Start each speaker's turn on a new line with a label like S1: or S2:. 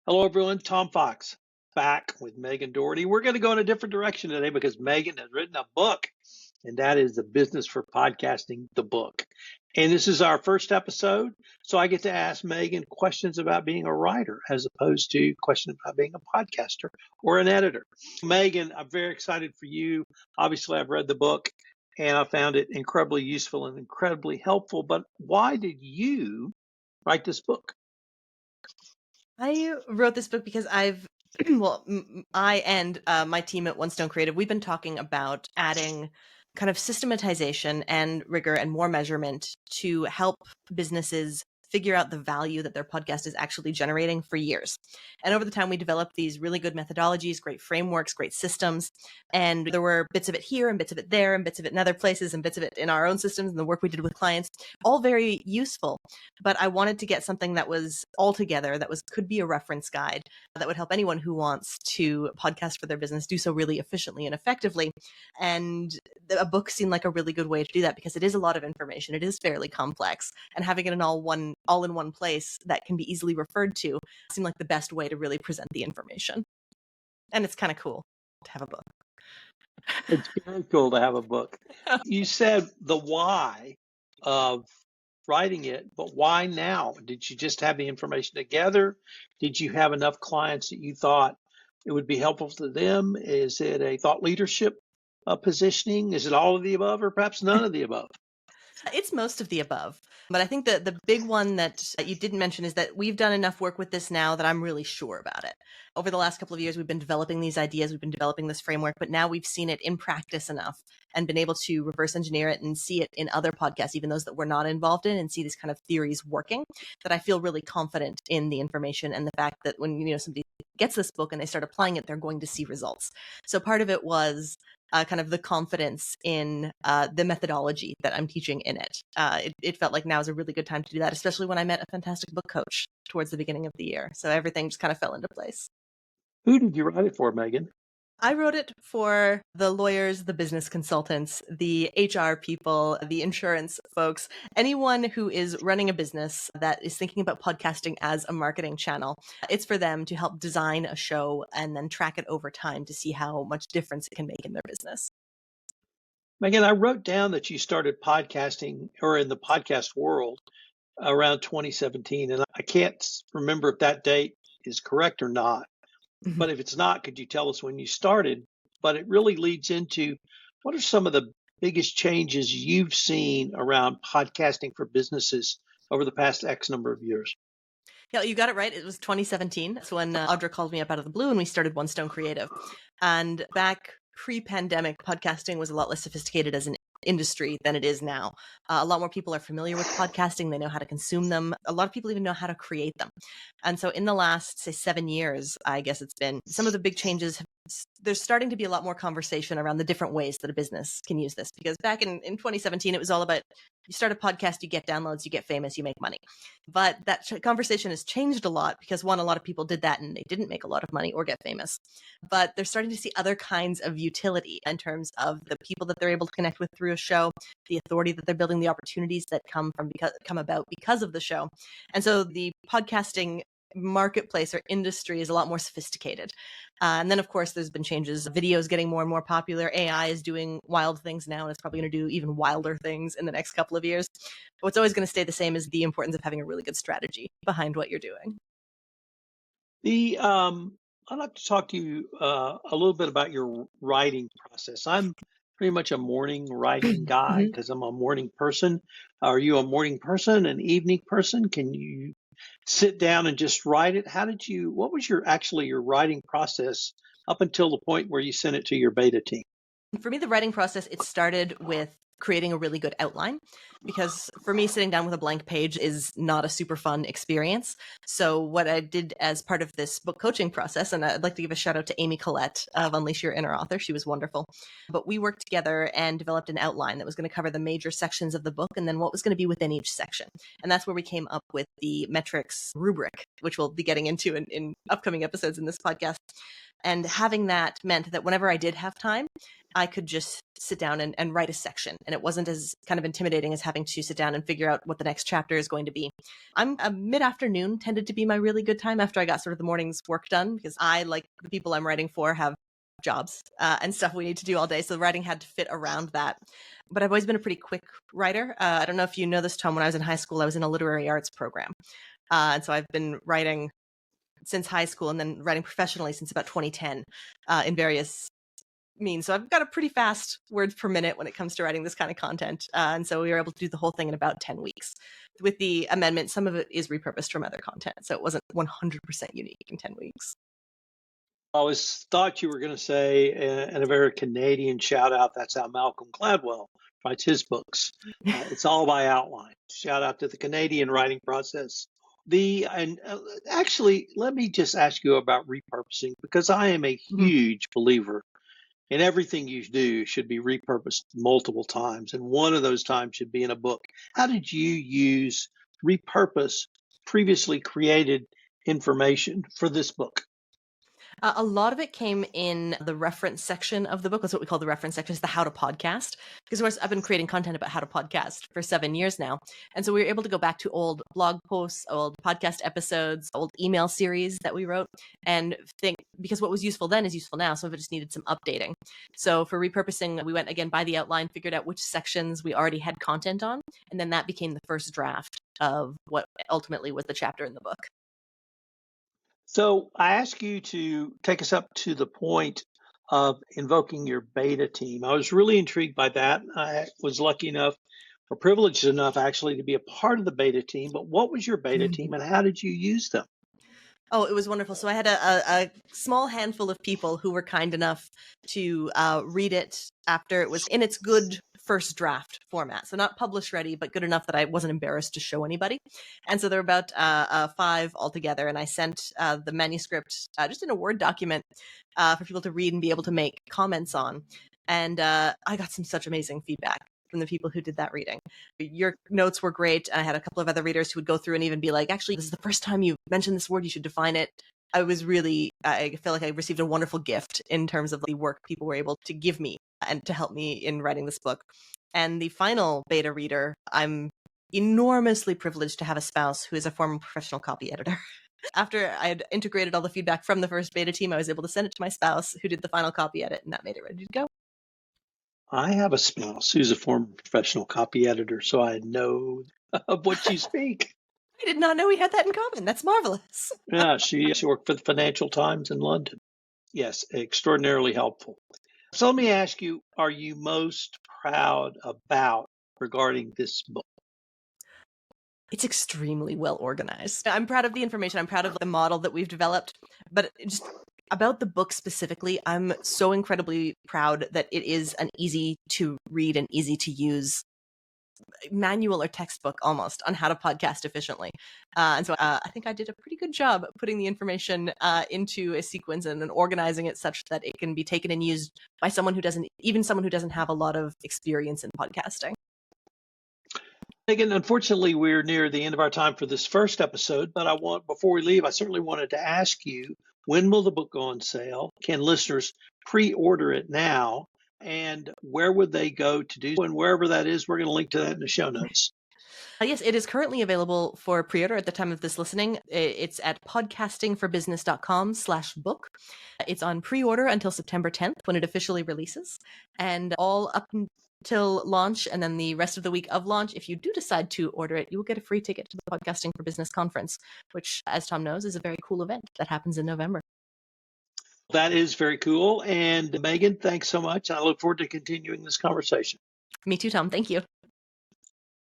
S1: Hello, everyone. Tom Fox back with Megan Dougherty. We're going to go in a different direction today because Megan has written a book, and that is The Business for Podcasting, the book. And this is our first episode, so I get to ask Megan questions about being a writer as opposed to questions about being a podcaster or an editor. Megan, I'm very excited for you. Obviously, I've read the book, and I found it incredibly useful and incredibly helpful. But why did you write this book?
S2: I wrote this book because I and my team at One Stone Creative, we've been talking about adding kind of systematization and rigor and more measurement to help businesses figure out the value that their podcast is actually generating for years. And over the time, we developed these really good methodologies, great frameworks, great systems. And there were bits of it here and bits of it there and bits of it in other places and bits of it in our own systems and the work we did with clients, all very useful. But I wanted to get something that was all together, that could be a reference guide that would help anyone who wants to podcast for their business do so really efficiently and effectively. And a book seemed like a really good way to do that because it is a lot of information. It is fairly complex, and having it in all in one place that can be easily referred to seemed like the best way to really present the information. And it's kind of cool to have a book.
S1: It's very cool to have a book. You said the why of writing it, but why now? Did you just have the information together? Did you have enough clients that you thought it would be helpful to them? Is it a thought leadership positioning? Is it all of the above or perhaps none of the above?
S2: It's most of the above. But I think that the big one that you didn't mention is that we've done enough work with this now that I'm really sure about it. Over the last couple of years, we've been developing these ideas, we've been developing this framework, but now we've seen it in practice enough and been able to reverse engineer it and see it in other podcasts, even those that we're not involved in, and see these kind of theories working, that I feel really confident in the information and the fact that when somebody gets this book and they start applying it, they're going to see results. So part of it was kind of the confidence in the methodology that I'm teaching in it. It felt like now is a really good time to do that, especially when I met a fantastic book coach towards the beginning of the year. So everything just kind of fell into place.
S1: Who did you write it for, Megan?
S2: I wrote it for the lawyers, the business consultants, the HR people, the insurance folks, anyone who is running a business that is thinking about podcasting as a marketing channel. It's for them to help design a show and then track it over time to see how much difference it can make in their business.
S1: Megan, I wrote down that you started podcasting or in the podcast world around 2017, and I can't remember if that date is correct or not. But if it's not, could you tell us when you started? But it really leads into what are some of the biggest changes you've seen around podcasting for businesses over the past X number of years?
S2: Yeah, you got it right. It was 2017. That's when Audra called me up out of the blue and we started One Stone Creative. And back pre-pandemic, podcasting was a lot less sophisticated as an industry than it is now. A lot more people are familiar with podcasting. They know how to consume them. A lot of people even know how to create them. And so in the last, say, 7 years, I guess it's been, some of the big changes, there's starting to be a lot more conversation around the different ways that a business can use this. Because back in 2017, it was all about, you start a podcast, you get downloads, you get famous, you make money. But that conversation has changed a lot because one, a lot of people did that and they didn't make a lot of money or get famous. But they're starting to see other kinds of utility in terms of the people that they're able to connect with through a show, the authority that they're building, the opportunities that come about because of the show. And so the podcasting marketplace or industry is a lot more sophisticated. And then, of course, there's been changes. Video is getting more and more popular. AI is doing wild things now, and it's probably going to do even wilder things in the next couple of years. But what's always going to stay the same is the importance of having a really good strategy behind what you're doing.
S1: I'd like to talk to you a little bit about your writing process. I'm pretty much a morning writing guy because I'm a morning person. Are you a morning person, an evening person? Can you sit down and just write it? What was your writing process up until the point where you sent it to your beta team?
S2: For me, the writing process, it started with creating a really good outline, because for me, sitting down with a blank page is not a super fun experience. So what I did as part of this book coaching process, and I'd like to give a shout out to Amy Collette of Unleash Your Inner Author. She was wonderful. But we worked together and developed an outline that was going to cover the major sections of the book and then what was going to be within each section. And that's where we came up with the metrics rubric, which we'll be getting into in upcoming episodes in this podcast. And having that meant that whenever I did have time, I could just sit down and write a section. And it wasn't as kind of intimidating as having to sit down and figure out what the next chapter is going to be. I'm a mid-afternoon tended to be my really good time after I got sort of the morning's work done, because I, like the people I'm writing for, have jobs and stuff we need to do all day. So the writing had to fit around that. But I've always been a pretty quick writer. I don't know if you know this, Tom. When I was in high school, I was in a literary arts program. And so I've been writing since high school and then writing professionally since about 2010 in various means. So I've got a pretty fast words per minute when it comes to writing this kind of content. And so we were able to do the whole thing in about 10 weeks. With the amendment, some of it is repurposed from other content. So it wasn't 100% unique in 10 weeks.
S1: I always thought you were going to say, in a very Canadian shout out, that's how Malcolm Gladwell writes his books. It's all by outline. Shout out to the Canadian writing process. Actually, let me just ask you about repurposing, because I am a huge believer in everything you do should be repurposed multiple times. And one of those times should be in a book. How did you use repurpose previously created information for this book?
S2: A lot of it came in the reference section of the book. That's what we call the reference section, is the how to podcast. Because of course, I've been creating content about how to podcast for 7 years now. And so we were able to go back to old blog posts, old podcast episodes, old email series that we wrote, and think, because what was useful then is useful now. Some of it just needed some updating. So for repurposing, we went again by the outline, figured out which sections we already had content on. And then that became the first draft of what ultimately was the chapter in the book.
S1: So I ask you to take us up to the point of invoking your beta team. I was really intrigued by that. I was lucky enough or privileged enough actually to be a part of the beta team. But what was your beta team and how did you use them?
S2: Oh, it was wonderful. So I had a small handful of people who were kind enough to read it after it was in its good first draft format. So not published ready, but good enough that I wasn't embarrassed to show anybody. And so there were about 5 altogether. And I sent the manuscript just in a Word document for people to read and be able to make comments on. And I got such amazing feedback from the people who did that reading. Your notes were great. I had a couple of other readers who would go through and even be like, actually, this is the first time you mentioned this word, you should define it. I feel like I received a wonderful gift in terms of the work people were able to give me and to help me in writing this book. And the final beta reader, I'm enormously privileged to have a spouse who is a former professional copy editor. After I had integrated all the feedback from the first beta team, I was able to send it to my spouse who did the final copy edit, and that made it ready to go.
S1: I have a spouse who's a former professional copy editor, so I know of what you speak.
S2: I did not know we had that in common. That's marvelous.
S1: Yeah, she worked for the Financial Times in London. Yes, extraordinarily helpful. So let me ask you, are you most proud about regarding this book?
S2: It's extremely well organized. I'm proud of the information. I'm proud of the model that we've developed, but just about the book specifically, I'm so incredibly proud that it is an easy to read and easy to use manual or textbook almost on how to podcast efficiently. And so I think I did a pretty good job putting the information into a sequence and then organizing it such that it can be taken and used by someone who doesn't have a lot of experience in podcasting.
S1: Megan, unfortunately, we're near the end of our time for this first episode, but before we leave, I certainly wanted to ask you, when will the book go on sale? Can listeners pre-order it now? And where would they go to do so? And wherever that is, we're going to link to that in the show notes.
S2: Yes, it is currently available for pre-order at the time of this listening. It's at podcastingforbbusiness.com/book. It's on pre-order until September 10th when it officially releases, and all up until launch, and then the rest of the week of launch. If you do decide to order it, you will get a free ticket to the Podcasting for Business conference, which, as Tom knows, is a very cool event that happens in November.
S1: That is very cool. And Megan, thanks so much. I look forward to continuing this conversation.
S2: Me too, Tom. Thank you.